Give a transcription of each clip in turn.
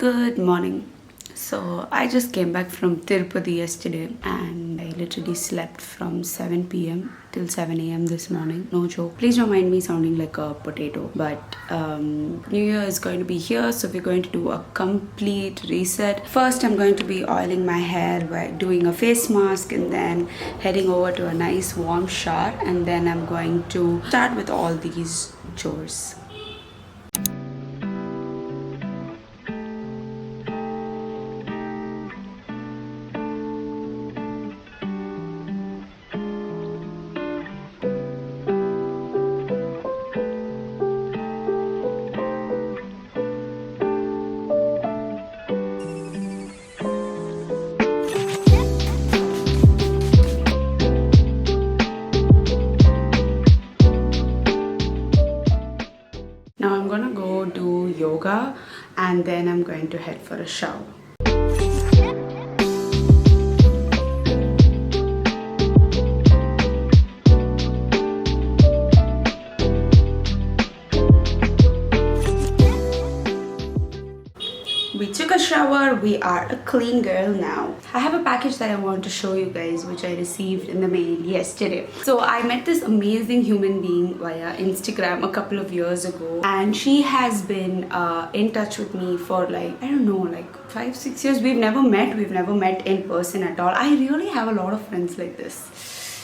Good morning. So I just came back from Tirupati yesterday and I literally slept from 7 p.m. till 7 a.m. this morning. No joke. Please don't mind me sounding like a potato. But New Year is going to be here, so we're going to do a complete reset. First, I'm going to be oiling my hair by doing a face mask and then heading over to a nice warm shower. And then I'm going to start with all these chores. Now I'm gonna go do yoga and then I'm going to head for a shower. We took a shower, we are a clean girl now. I have a package that I want to show you guys which I received in the mail yesterday. So I met this amazing human being via Instagram a couple of years ago and she has been in touch with me for like, I don't know, like 5-6 years. We've never met in person at all. I really have a lot of friends like this.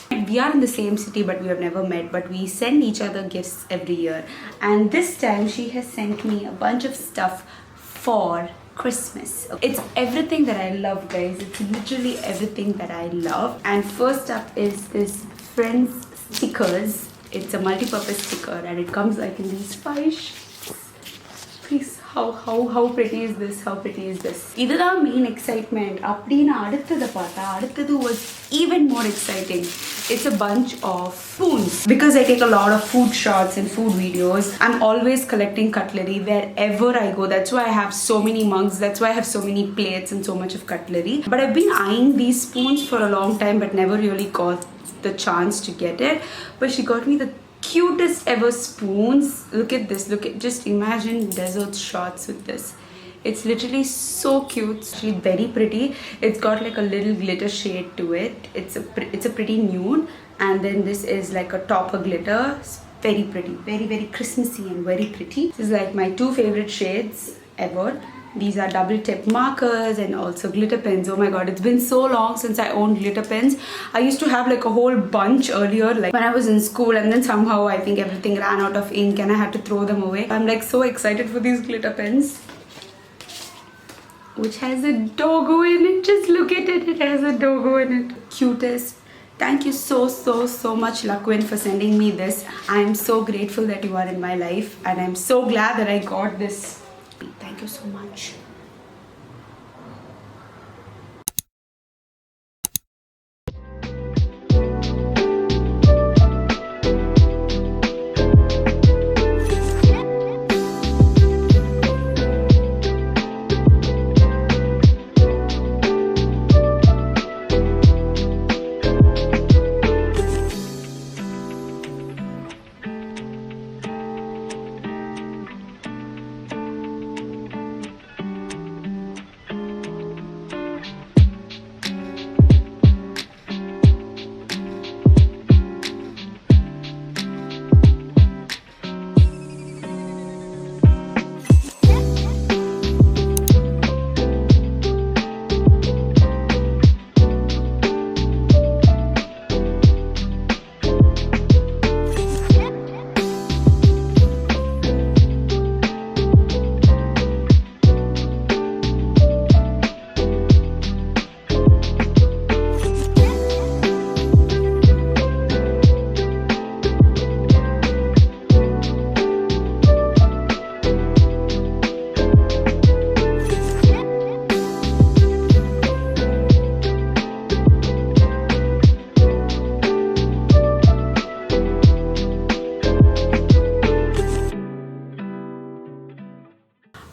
We are in the same city but we have never met, but we send each other gifts every year. And this time she has sent me a bunch of stuff for Christmas. It's everything that I love, guys. It's literally everything that I love. And first up is this Friends stickers. It's a multi-purpose sticker and it comes like in these 5 sheets. Please, how pretty is this? How pretty is this? This is the main excitement. Aduthathu was even more exciting. It's a bunch of spoons. Because I take a lot of food shots and food videos, I'm always collecting cutlery wherever I go. That's why I have so many mugs. That's why I have so many plates and so much of cutlery. But I've been eyeing these spoons for a long time but never really got the chance to get it. But she got me the cutest ever spoons. Look at this. Just imagine desert shots with this. It's literally so cute. It's actually very pretty. It's got like a little glitter shade to it. It's a pretty nude, and then this is like a topper glitter. It's very pretty, very Christmassy and very pretty. This is like my 2 favorite shades ever. These are double tip markers and also glitter pens. Oh my god, it's been so long since I owned glitter pens. I used to have like a whole bunch earlier, like when I was in school, and then somehow I think everything ran out of ink and I had to throw them away. I'm like so excited for these glitter pens, which has a doggo in it. Just look at it, it has a doggo in it. Cutest. Thank you so much, Lakwin, for sending me this. I'm so grateful that you are in my life and I'm so glad that I got this. Thank you so much.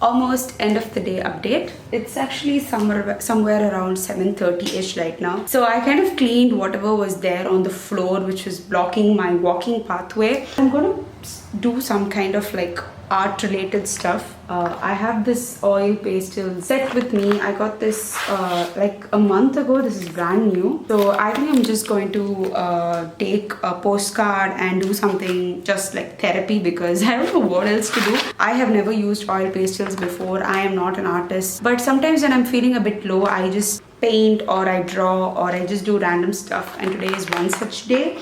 Almost end of the day update. It's actually somewhere around 7:30ish right now. So I kind of cleaned whatever was there on the floor which was blocking my walking pathway. I'm gonna do some kind of like art related stuff. I have this oil pastel set with me. I got this like a month ago. This is brand new. So I think I'm just going to take a postcard and do something just like therapy, because I don't know what else to do. I have never used oil pastels before. I am not an artist, but sometimes when I'm feeling a bit low, I just paint or I draw or I just do random stuff, and today is one such day.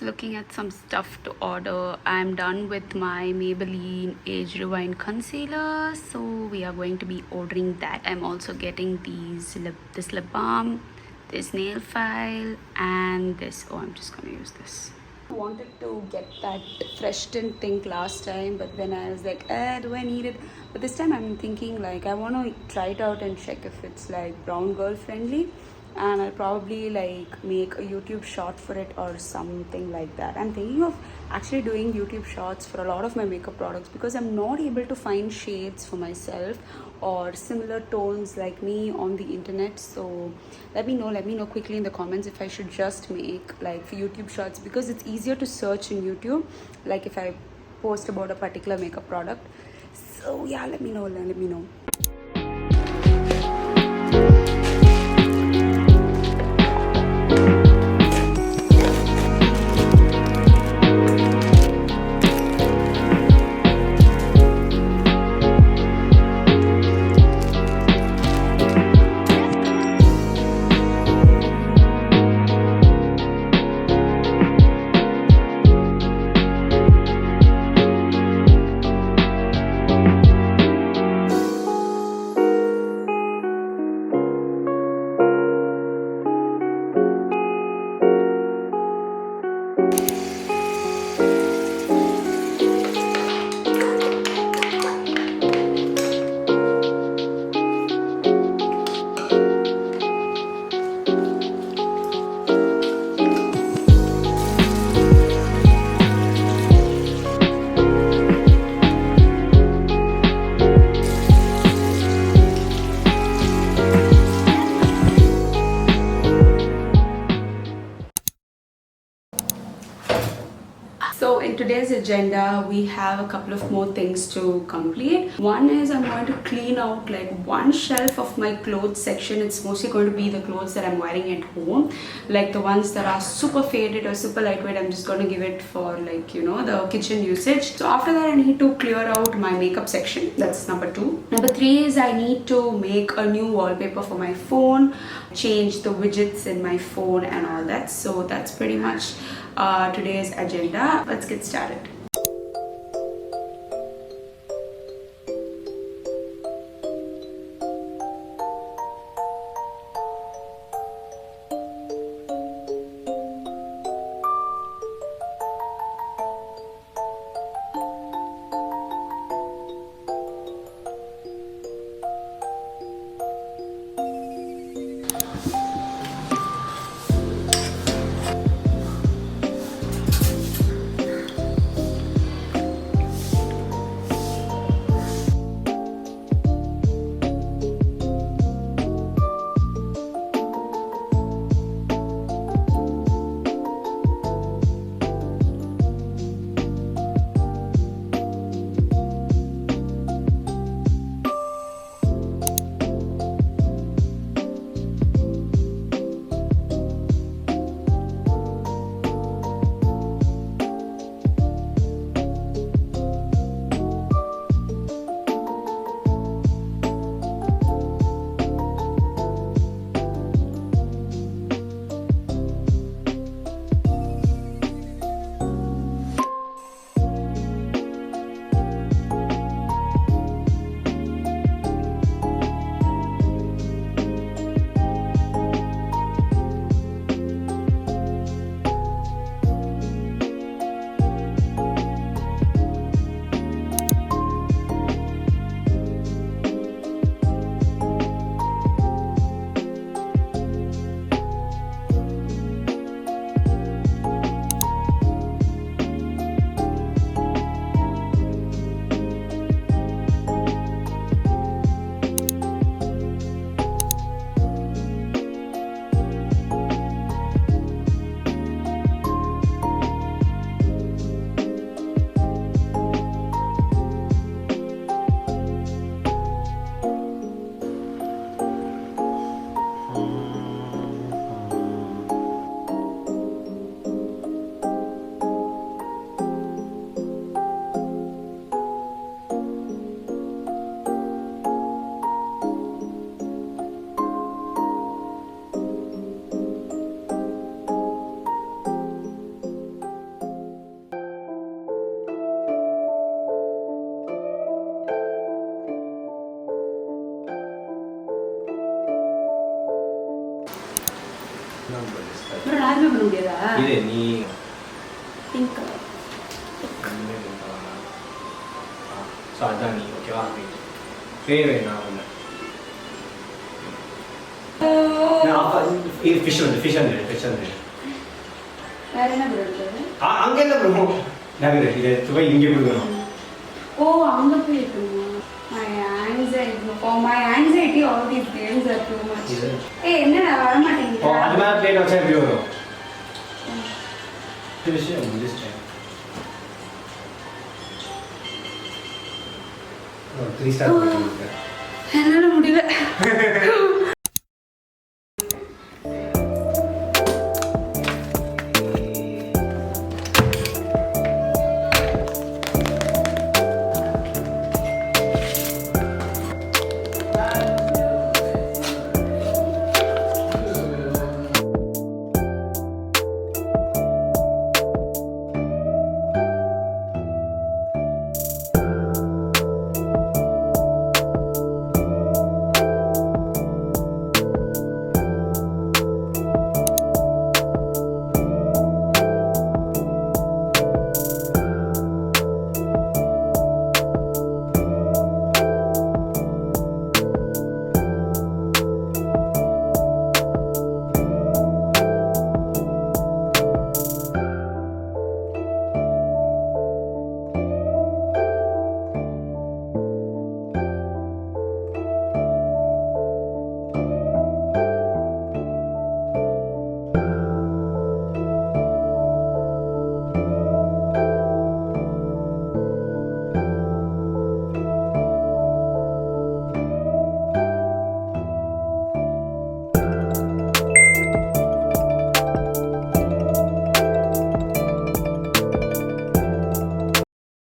Looking at some stuff to order. I'm done with my Maybelline Age Rewind concealer, so we are going to be ordering that. I'm also getting this lip balm, this nail file, and this. Oh, I'm just gonna use this. I wanted to get that fresh tint thing last time, but then I was like, do I need it? But this time I'm thinking like I want to try it out and check if it's like brown girl friendly, and I'll probably like make a YouTube short for it or something like that. I'm thinking of actually doing YouTube shorts for a lot of my makeup products, because I'm not able to find shades for myself or similar tones like me on the internet. So let me know quickly in the comments if I should just make like for YouTube shorts, because it's easier to search in YouTube like if I post about a particular makeup product. So yeah, let me know. So in today's agenda, we have a couple of more things to complete. One is I'm going to clean out like one shelf of my clothes section. It's mostly going to be the clothes that I'm wearing at home, like the ones that are super faded or super lightweight. I'm just going to give it for like, you know, the kitchen usage. So after that, I need to clear out my makeup section. That's number 2. Number 3 is I need to make a new wallpaper for my phone, change the widgets in my phone and all that. So that's pretty much today's agenda. Let's get started. bro யாருமே பண்ண முடியாதா இது நீ pink colour so அதான் நீ ஓகேவா பேர் வேணா ஒண்ணு இது ஃபிஷ் வந்து வேற என்ன ப்ரோ இருக்கு அங்க என்ன ப்ரோ நகரு இத சுவை இங்க கொடுக்கணும் ஓ அங்க போய் இருக்குமா my anxiety all these games are too much ஏய் என்ன வர மாட்டேங்குது ஓ அது மாதிரி பிளேட் வச்சா எப்படி வரும் இது விஷயம் முடிச்சிட்டேன் 3 ஸ்டார் போட்டுருக்கேன் என்னால முடியல